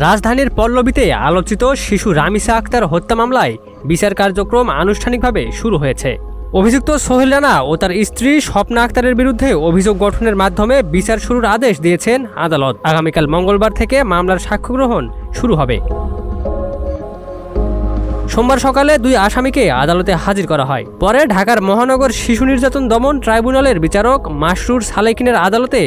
রাজধানীর পল্লবীতে আলোচিত শিশু রামিসা আক্তার হত্যা মামলায় বিচার কার্যক্রম আনুষ্ঠানিকভাবে শুরু হয়েছে। অভিযুক্ত সোহেল রানা ও তার স্ত্রী স্বপ্না আক্তারের বিরুদ্ধে অভিযোগ গঠনের মাধ্যমে বিচার শুরুর আদেশ দিয়েছেন আদালত। আগামীকাল মঙ্গলবার থেকে মামলার সাক্ষ্য গ্রহণ শুরু হবে। সোমবার সকালে দুই আসামিকে আদালতে হাজির করা হয়। পরে ঢাকার মহানগর শিশু নির্যাতন দমন ট্রাইব্যুনালের বিচারক মাসরুর সালেকিনের আদালতে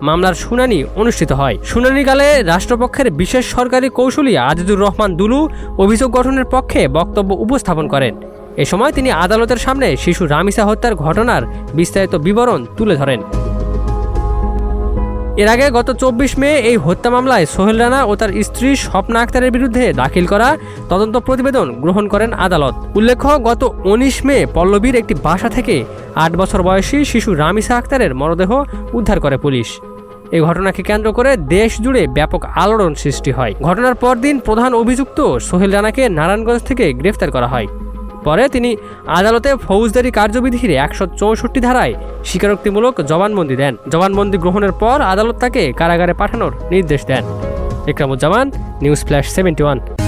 মামলার শুনানি অনুষ্ঠিত হয়। শুনানিকালে রাষ্ট্রপক্ষের বিশেষ সরকারি কৌঁসুলি আজিজুর রহমান দুলু অভিযোগ গঠনের পক্ষে বক্তব্য উপস্থাপন করেন। এ সময় তিনি আদালতের সামনে শিশু রামিসা হত্যার ঘটনার বিস্তারিত বিবরণ তুলে ধরেন। এর আগে গত ২৪ মে এই হত্যা মামলায় সোহেল রানা ও তার স্ত্রী স্বপ্না আক্তারের বিরুদ্ধে দাখিল করা তদন্ত প্রতিবেদন গ্রহণ করেন আদালত। উল্লেখ্য, গত ১৯ মে পল্লবীর একটি বাসা থেকে ৮ বছর বয়সী শিশু রামিসা আক্তারের মরদেহ উদ্ধার করে পুলিশ। এই ঘটনাকে কেন্দ্র করে দেশ জুড়ে ব্যাপক আলোড়ন সৃষ্টি হয়। ঘটনার পরদিন প্রধান অভিযুক্ত সোহেল রানাকে নারায়ণগঞ্জ থেকে গ্রেফতার করা হয়। পরে তিনি আদালতে ফৌজদারি কার্যবিধির ১৬৪ ধারায় স্বীকারোক্তিমূলক জবানবন্দি দেন। জবানবন্দি গ্রহণের পর আদালত তাকে কারাগারে পাঠানোর নির্দেশ দেন। Ikramuzzaman, news flash 71।